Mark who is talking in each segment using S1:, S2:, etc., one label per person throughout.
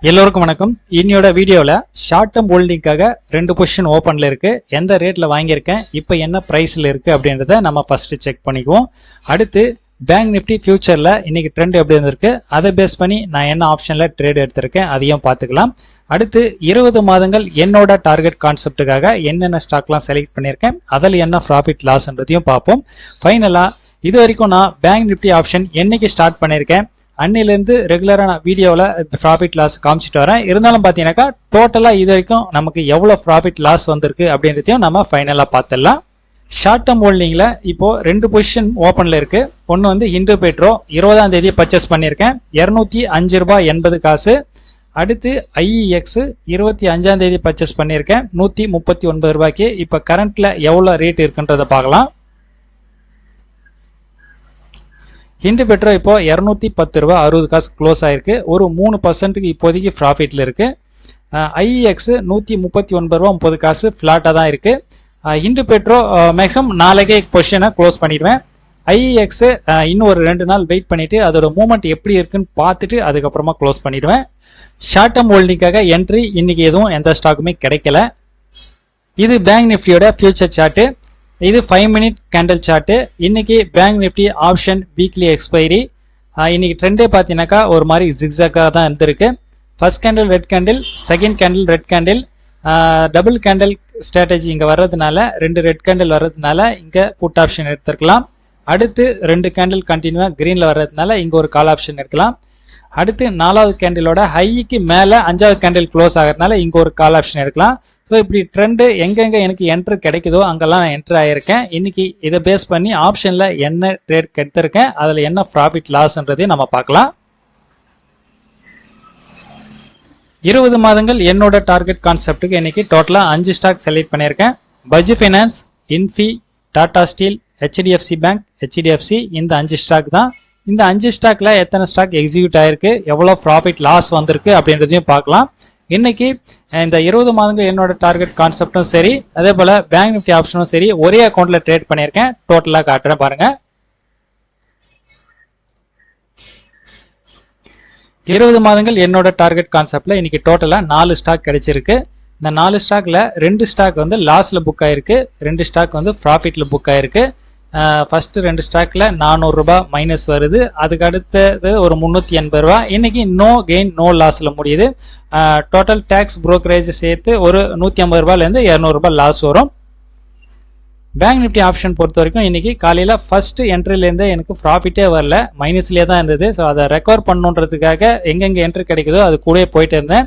S1: எல்லோருக்கும் வணக்கம். இன்னையோட வீடியோவில் ஷார்ட் டேர்ம் ஹோல்டிங்காக 2 பொசிஷன் ஓப்பனில் இருக்குது. எந்த ரேட்டில் வாங்கியிருக்கேன், இப்போ என்ன ப்ரைஸில் இருக்குது அப்படின்றத நம்ம ஃபஸ்ட்டு செக் பண்ணிக்குவோம். அடுத்து பேங்க் நிஃப்டி ஃபியூச்சரில் இன்றைக்கி ட்ரெண்ட் எப்படி இருந்திருக்கு, அதை பேஸ் பண்ணி நான் என்ன ஆப்ஷனில் ட்ரேட் எடுத்திருக்கேன் அதையும் பார்த்துக்கலாம். அடுத்து 20 மாதங்கள் என்னோட டார்கெட் கான்செப்டுக்காக என்னென்ன ஸ்டாக்லாம் செலக்ட் பண்ணியிருக்கேன், அதில் என்ன ப்ராஃபிட் லாஸ்ன்றதையும் பார்ப்போம். ஃபைனலாக இது வரைக்கும் நான் பேங்க் நிஃப்டி ஆப்ஷன் என்னைக்கு ஸ்டார்ட் பண்ணியிருக்கேன், அன்னிலேருந்து ரெகுலராக நான் வீடியோவில் ப்ராஃபிட் லாஸ் காமிச்சிட்டு வரேன். இருந்தாலும் பார்த்தீங்கன்னாக்கா டோட்டலாக இது வரைக்கும் நமக்கு எவ்வளோ ப்ராஃபிட் லாஸ் வந்திருக்கு அப்படின்றதையும் நம்ம ஃபைனலாக பார்த்துடலாம். ஷார்ட் டேர்ம் ஹோல்டிங்கில் இப்போது 2 பொசிஷன் ஓப்பனில் இருக்குது. ஒன்று வந்து ஹிண்டு பெட்ரோ 20ஆம் தேதி பர்ச்சேஸ் பண்ணியிருக்கேன், $205.80. அடுத்து ஐஇஎக்ஸ் 25ஆம் தேதி பர்ச்சேஸ் பண்ணியிருக்கேன், $139. இப்போ கரண்ட்டில் எவ்வளோ ரேட் இருக்குன்றதை பார்க்கலாம். ஹிண்டு பெட்ரோ இப்போ $210.60 க்ளோஸ் ஆயிருக்கு. ஒரு 3% இப்போதைக்கு ப்ராஃபிட்ல இருக்கு. ஐஇஎக்ஸ் $139.30 ஃபிளாட்டாக தான் இருக்கு. ஹிண்டு பெட்ரோ மேக்ஸிமம் நாளைக்கே பொசிஷனை க்ளோஸ் பண்ணிடுவேன். ஐஇஎக்ஸ் இன்னும் ஒரு 2 நாள் வெயிட் பண்ணிட்டு அதோட மூவ்மெண்ட் எப்படி இருக்குன்னு பார்த்துட்டு அதுக்கப்புறமா க்ளோஸ் பண்ணிடுவேன். ஷார்ட் டேர்ம் ஹோல்டிங்காக என்ட்ரி இன்னைக்கு எதுவும் எந்த ஸ்டாக்குமே கிடைக்கல. இது பேங்க் நிஃப்டியோட ஃபியூச்சர் சார்ட்டு. இது 5 மினிட் கேண்டில் சார்ட்டு. இன்னைக்கு bank Nifty option weekly expiry. இன்னைக்கு ட்ரெண்டே பார்த்தீங்கன்னாக்கா ஒரு மாதிரி ஜிக்ஸாக்காக தான் இருந்திருக்கு. First candle red candle, second candle red candle, double candle strategy இங்கே வர்றதுனால 2 ரெட் கேண்டில் வர்றதுனால இங்கே புட் ஆப்ஷன் எடுத்துருக்கலாம். அடுத்து 2 கேண்டில் கண்டினியூவாக கிரீனில் வர்றதுனால இங்கே ஒரு கால் ஆப்ஷன் எடுக்கலாம். அடுத்து 4வது கேண்டிலோட ஹைக்கு மேலே 5வது கேண்டில் க்ளோஸ் ஆகிறதுனால இங்கே ஒரு கால் ஆப்ஷன் எடுக்கலாம். ஸோ இப்படி ட்ரெண்டு எங்கெங்கே எனக்கு என்ட்ரு கிடைக்குதோ அங்கெல்லாம் நான் என்ட்ரு ஆகியிருக்கேன். இன்னைக்கு இதை பேஸ் பண்ணி ஆப்ஷனில் என்ன ட்ரேட் எடுத்திருக்கேன், அதில் என்ன ப்ராஃபிட் லாஸ்ன்றதையும் நம்ம பார்க்கலாம். 20 மாதங்கள் என்னோட டார்கெட் கான்செப்டுக்கு இன்னைக்கு டோட்டலாக 5 ஸ்டாக் செலக்ட் பண்ணியிருக்கேன். Bajaj finance, Infy, Tata steel, HDFC bank, HDFC, இந்த 5 ஸ்டாக் தான். இந்த 5 ஸ்டாக்ல எத்தனை ஸ்டாக் எக்ஸிக்யூட் ஆயிருக்கு, எவ்வளோ ப்ராஃபிட் லாஸ் வந்திருக்கு அப்படின்றதையும் பார்க்கலாம். இன்னைக்கு இந்த 20 மாதங்கள் என்னோட டார்கெட் கான்செப்டும் சரி, அதே போல பேங்க் நிஃப்டி ஆப்ஷனும் சரி ஒரே அக்கௌண்ட்ல ட்ரேட் பண்ணியிருக்கேன். டோட்டலா காட்டுறேன் பாருங்க. 20 மாதங்கள் என்னோட டார்கெட் கான்செப்ட்ல இன்னைக்கு டோட்டலா 4 ஸ்டாக் கிடைச்சிருக்கு. இந்த 4 ஸ்டாக்ல 2 ஸ்டாக் வந்து லாஸ்ல புக் ஆயிருக்கு, 2 ஸ்டாக் வந்து ப்ராஃபிட்ல புக் ஆயிருக்கு. ஃபர்ஸ்ட் 2 ஸ்டாக்ல $400 மைனஸ் வருது. அதுக்கு அடுத்தது ஒரு $380. இன்னைக்கு நோ கெயின் நோ லாஸ்ல முடியுது. டோட்டல் டேக்ஸ் புரோக்கரேஜ் சேர்த்து ஒரு $150 $200 லாஸ் வரும். பேங்க் நிஃப்டி ஆப்ஷன் பொறுத்த வரைக்கும் இன்னைக்கு காலையில ஃபர்ஸ்ட் என்ட்ரிலேருந்து எனக்கு ப்ராஃபிட்டே வரல, மைனஸ்லேயே தான் இருந்தது. ஸோ அதை ரெக்கவர் பண்ணுன்றதுக்காக எங்கெங்கே என்ட்ரி கிடைக்குதோ அது கூட போயிட்டு இருந்தேன்.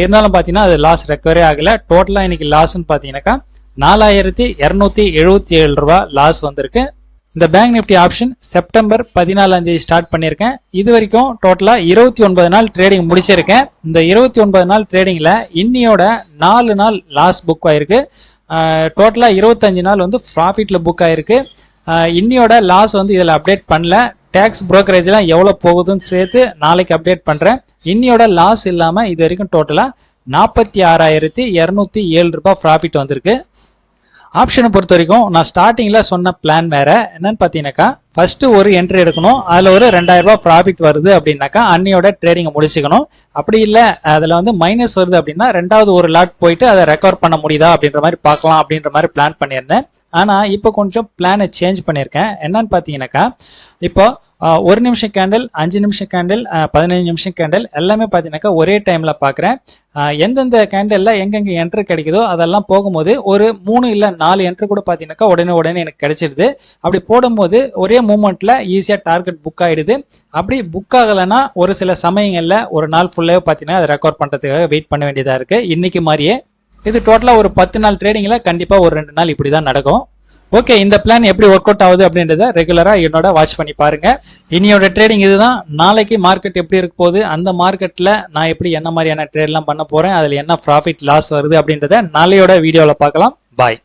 S1: இருந்தாலும் பார்த்தீங்கன்னா அது லாஸ் ரெக்கவரே ஆகல. டோட்டலாக இன்னைக்கு லாஸ்ன்னு பார்த்தீங்கன்னாக்கா $4277 லாஸ் வந்திருக்கு. இந்த பேங்க் நிஃப்டி ஆப்ஷன் செப்டம்பர் 14ஆம் தேதி ஸ்டார்ட் பண்ணியிருக்கேன். இது வரைக்கும் டோட்டலா 29 நாள் ட்ரேடிங் முடிச்சிருக்கேன். இந்த 29 நாள் ட்ரேடிங்ல இன்னியோட 4 நாள் லாஸ் புக் ஆயிருக்கு. டோட்டலா 25 நாள் வந்து ப்ராஃபிட்ல புக் ஆயிருக்கு. இன்னியோட லாஸ் வந்து இதுல அப்டேட் பண்ணல. டேக்ஸ் புரோக்கரேஜ் எல்லாம் எவ்வளவு போகுதுன்னு சேர்த்து நாளைக்கு அப்டேட் பண்றேன். இன்னியோட லாஸ் இல்லாம இது வரைக்கும் டோட்டலா $46,207 ப்ராஃபிட் வந்திருக்கு. ஆப்ஷனை பொறுத்த வரைக்கும் நான் ஸ்டார்டிங்ல சொன்ன பிளான் வேற. என்னன்னு பாத்தீங்கன்னாக்கா ஃபர்ஸ்ட் ஒரு என்ட்ரி எடுக்கணும், அதுல ஒரு $2000 ப்ராஃபிட் வருது அப்படின்னாக்கா அன்னியோட ட்ரேடிங்கை முடிச்சுக்கணும். அப்படி இல்லை அதுல வந்து மைனஸ் வருது அப்படின்னா 2வது ஒரு லாட் போயிட்டு அதை ரெக்கவர் பண்ண முடியுதா அப்படின்ற மாதிரி பார்க்கலாம் அப்படின்ற மாதிரி பிளான் பண்ணியிருந்தேன். ஆனா இப்போ கொஞ்சம் பிளானை சேஞ்ச் பண்ணியிருக்கேன். என்னன்னு பாத்தீங்கன்னாக்கா இப்போ 1 நிமிஷம் கேண்டில், 5 நிமிஷம் கேண்டில், 15 நிமிஷம் கேண்டில் எல்லாமே பார்த்தீங்கன்னாக்கா ஒரே டைம்ல பார்க்குறேன். எந்தெந்த கேண்டில்ல எங்கெங்க என்ட்ரு கிடைக்குதோ அதெல்லாம் போகும்போது ஒரு 3 இல்லை 4 என்ட்ரு கூட பார்த்தீங்கன்னாக்கா உடனே எனக்கு கிடைச்சிடுது. அப்படி போடும்போது ஒரே மூமெண்ட்ல ஈஸியாக டார்கெட் புக் ஆயிடுது. அப்படி புக் ஆகலைன்னா ஒரு சில சமயங்களில் ஒரு நாள் ஃபுல்லாக பார்த்தீங்கன்னா அதை ரெக்கார்ட் பண்ணுறதுக்காக வெயிட் பண்ண வேண்டியதாக இருக்கு. இன்னைக்கு மாதிரியே இது டோட்டலாக ஒரு 10 நாள் ட்ரேடிங்ல கண்டிப்பாக ஒரு 2 நாள் இப்படி தான் நடக்கும். ஓகே, இந்த பிளான் எப்படி ஒர்க் அவுட் ஆகுது அப்படின்றத ரெகுலரா என்னோட வாட்ச் பண்ணி பாருங்க. இனியோட ட்ரேடிங் இதுதான். நாளைக்கு மார்க்கெட் எப்படி இருக்க போகுது, அந்த மார்க்கெட்ல நான் எப்படி என்ன மாதிரியான ட்ரேட் எல்லாம் பண்ண போறேன், அதுல என்ன ப்ராஃபிட் லாஸ் வருது அப்படின்றத நாளையோட வீடியோல பார்க்கலாம். பாய்.